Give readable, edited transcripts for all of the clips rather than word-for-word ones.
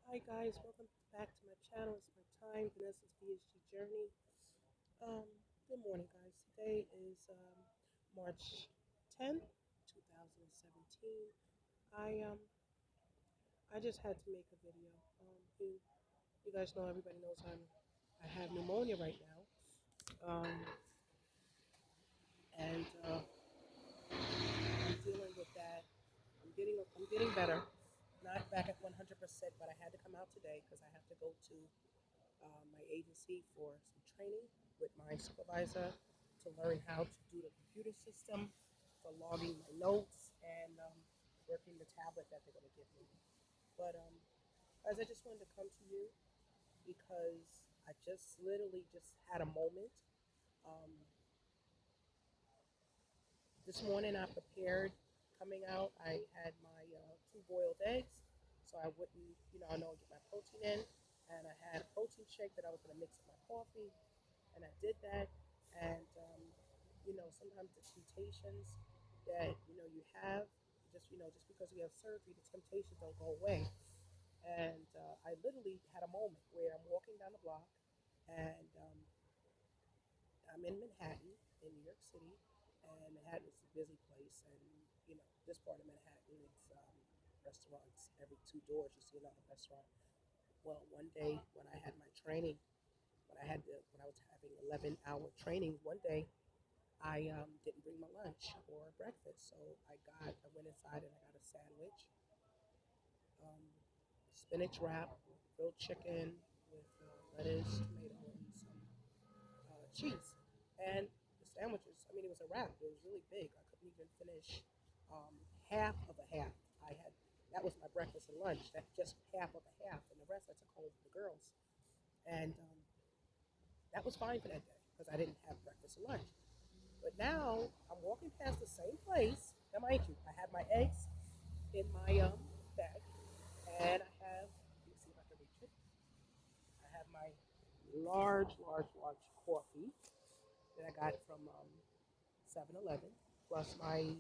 Hi guys, welcome back to my channel. It's my time, Vanessa's VSG Journey. Um, Good morning guys. Today is March 10th, 2017. I um I just had to make a video. You guys know, everybody knows I have pneumonia right now. And I'm dealing with that. I'm getting better. Not back at 100%, but I had to come out today because I have to go to my agency for some training with my supervisor to learn how to do the computer system for logging my notes and working the tablet that they're going to give me. But guys, I just wanted to come to you because I just literally just had a moment. Um, this morning I prepared coming out. I had my two boiled eggs, so I wouldn't, I know I'd get my protein in, and I had a protein shake that I was going to mix with my coffee, and I did that. And sometimes the temptations that you have, just because we have surgery, the temptations don't go away. And I literally had a moment where I'm walking down the block, and I'm in Manhattan, in New York City, and Manhattan is a busy place. And this part of Manhattan, it's restaurants. Every two doors, you see another restaurant. Well, one day when I had my training, when I was having 11-hour training, one day I didn't bring my lunch or breakfast, so I went inside and I got a sandwich, um, spinach wrap, grilled chicken with lettuce, tomato, and some cheese. And the sandwiches, I mean, it was a wrap. It was really big. I couldn't even finish um, half of a half. I had That was my breakfast and lunch. That just half of a half, and the rest I took home for the girls. And that was fine for that day because I didn't have breakfast and lunch. But now I'm walking past the same place. Now, mind you, I have my eggs in my bag, and I have. Let me see if I can reach it. I have my large coffee that I got from 7-Eleven, plus my.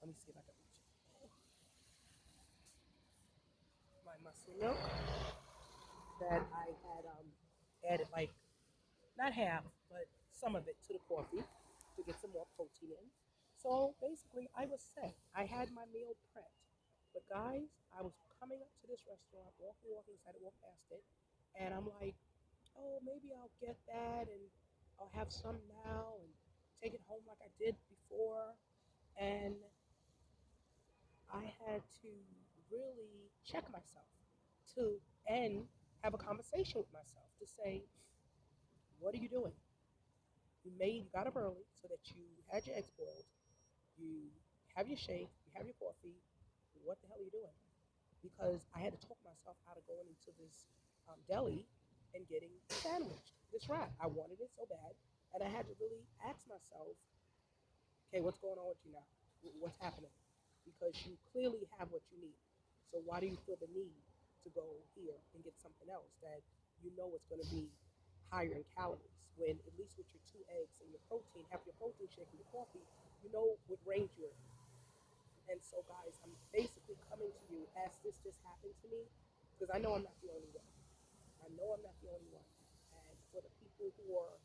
Let me see if I can reach it. My muscle milk that I had added, like, not half, but some of it to the coffee to get some more protein in. So basically, I was set. I had my meal prepped. But guys, I was coming up to this restaurant, walking, so I had to walk past it, and I'm like, oh, maybe I'll get that, and I'll have some now and take it home like I did before. And I had to really check myself to and have a conversation with myself to say, what are you doing? You got up early so that you had your eggs boiled, you have your shake, you have your coffee. What the hell are you doing? Because I had to talk myself out of going into this deli and getting sandwiched this wrap. I wanted it so bad, and I had to really ask myself, okay, what's going on with you now? What's happening? Because you clearly have what you need. So why do you feel the need to go here and get something else that you know is going to be higher in calories? When at least with your two eggs and your protein, have your protein shake and your coffee, you know what range you're in. And so, guys, I'm basically coming to you as this just happened to me because I know I'm not the only one. I know I'm not the only one. And for the people who are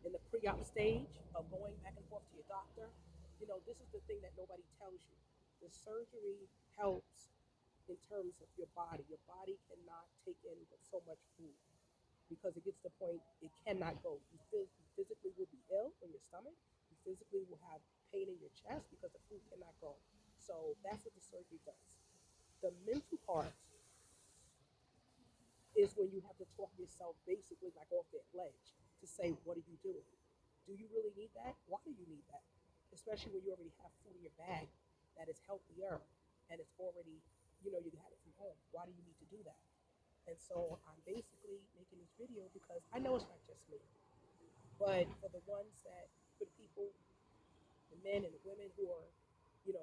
in the pre-op stage of going back and forth to your doctor, this is the thing that nobody tells you. The surgery helps in terms of your body. Your body cannot take in but so much food because it gets to the point it cannot go. You physically will be ill in your stomach. You physically will have pain in your chest because the food cannot go. So that's what the surgery does. The mental part is when you have to talk yourself basically like off that ledge to say, what are you doing? Do you really need that? Why do you need that? Especially when you already have food in your bag that is healthier and it's already, you had it from home. Why do you need to do that? And so I'm basically making this video because I know it's not just me, but for the ones that, for the people, the men and the women who are,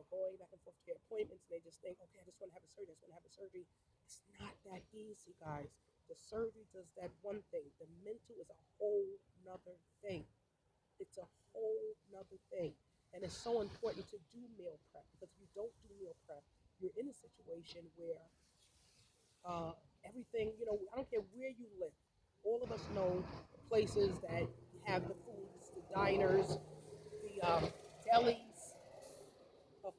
going back and forth to their appointments, and they just think, okay, I just want to have a surgery. I just want to have a surgery. It's not that easy, guys. The surgery does that one thing. The mental is a whole nother thing. It's a whole nother thing. And it's so important to do meal prep because if you don't do meal prep, you're in a situation where everything, I don't care where you live. All of us know places that have the foods, the diners, the delis,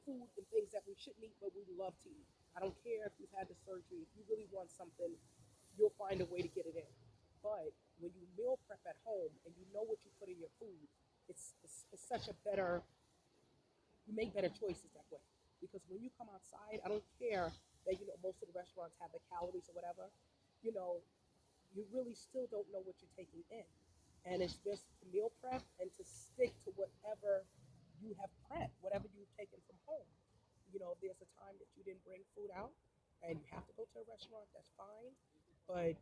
food and things that we shouldn't eat, but we love to eat. I don't care if you've had the surgery. If you really want something, you'll find a way to get it in. But when you meal prep at home and you know what you put in your food, it's such a better, you make better choices that way. Because when you come outside, I don't care that, most of the restaurants have the calories or whatever, you know, you really still don't know what you're taking in. And it's just to meal prep and to stick to whatever you have prepped, whatever you've taken from home. If there's a time that you didn't bring food out and you have to go to a restaurant, that's fine. But,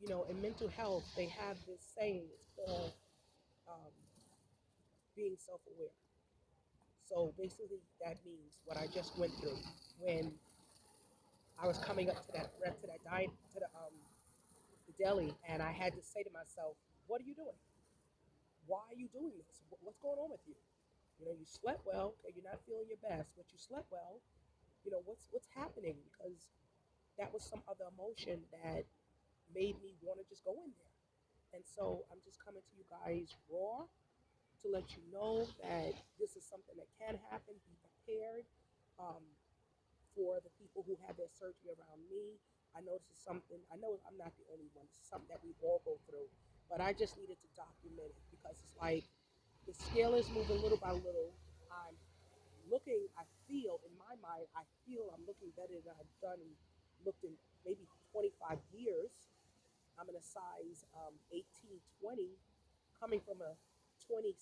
in mental health, they have this saying, it's called um, being self aware. So basically, that means what I just went through when I was coming up to that diet, to the deli, and I had to say to myself, "What are you doing? Why are you doing this? What's going on with you? You slept well. Okay, you're not feeling your best, but you slept well. What's happening? Because that was some other emotion that made me want to just go in there. And so I'm just coming to you guys raw to let you know that this is something that can happen. Be prepared. Um, for the people who have their surgery around me. I know this is something, I know I'm not the only one. This is something that we all go through. But I just needed to document it because it's like the scale is moving little by little. I'm I feel in my mind, I feel I'm looking better than I've done and looked in maybe 25 years. I'm in a size 18, 20, coming from a 26,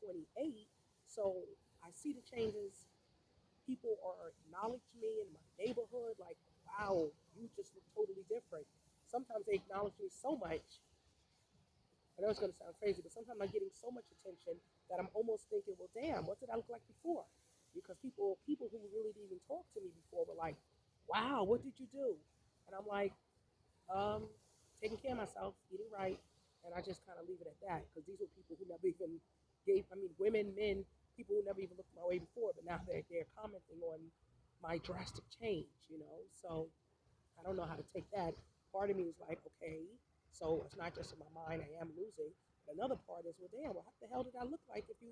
28. So I see the changes. People are acknowledging me in my neighborhood, like, wow, you just look totally different. Sometimes they acknowledge me so much. I know it's going to sound crazy, but sometimes I'm getting so much attention that I'm almost thinking, well, damn, what did I look like before? Because people who really didn't even talk to me before were like, wow, what did you do? And I'm like, um, taking care of myself, eating right, and I just kind of leave it at that because these were people who never even women, men, people who never even looked my way before, but now they're commenting on my drastic change. So I don't know how to take that. Part of me is like, okay, so it's not just in my mind, I am losing. But another part is, well, damn, what the hell did I look like if you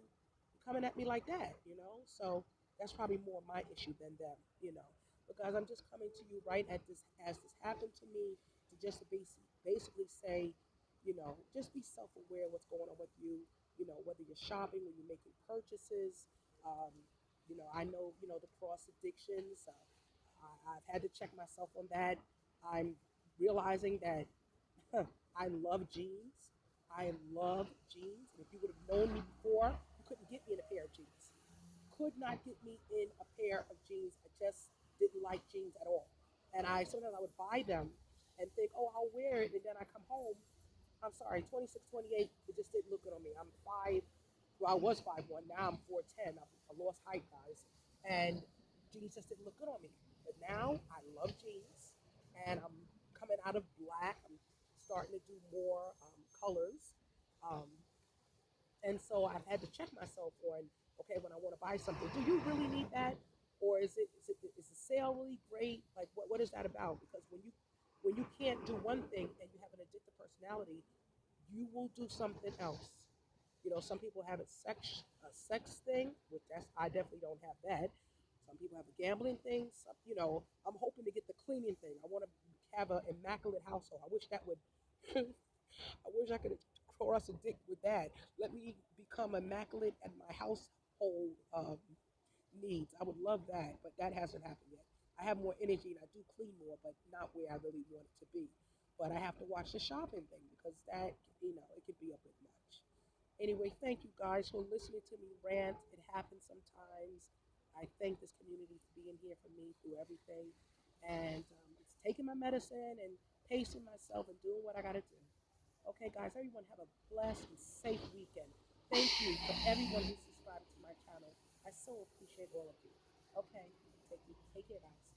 coming at me like that? So that's probably more my issue than them. Because I'm just coming to you right at this as this happened to me to just basically say, just be self-aware of what's going on with you. Whether you're shopping, when you're making purchases. Um, I know, the cross addictions. I've had to check myself on that. I'm realizing that I love jeans. I love jeans. And if you would have known me before, you couldn't get me in a pair of jeans. Could not get me in a pair of jeans. I just didn't like jeans at all. And sometimes I would buy them and think, oh, I'll wear it. And then I come home. I'm sorry, 26, 28. It just didn't look good on me. I'm five. Well, I was 5'1". Now I'm 4'10". I lost height, guys. And jeans just didn't look good on me. But now I love jeans, and I'm coming out of black. I'm starting to do more colors, um, and so I've had to check myself on, okay, when I want to buy something, do you really need that, or is the sale really great? Like, what is that about? Because when you can't do one thing and you have an addictive personality, you will do something else. Some people have a sex thing, which I definitely don't have that. Some people have a gambling thing. I'm hoping to get the cleaning thing. I want to have an immaculate household. I wish that would. I wish I could cross a dick with that. Let me become immaculate at my household needs. I would love that, but that hasn't happened yet. I have more energy and I do clean more, but not where I really want it to be. But I have to watch the shopping thing because that, it could be a bit much. Anyway, thank you guys for listening to me rant. It happens sometimes. I thank this community for being here for me through everything. And it's taking my medicine and pacing myself and doing what I got to do. Okay, guys, everyone have a blessed and safe weekend. Thank you for everyone who subscribed to my channel. I so appreciate all of you. Okay, take care, guys.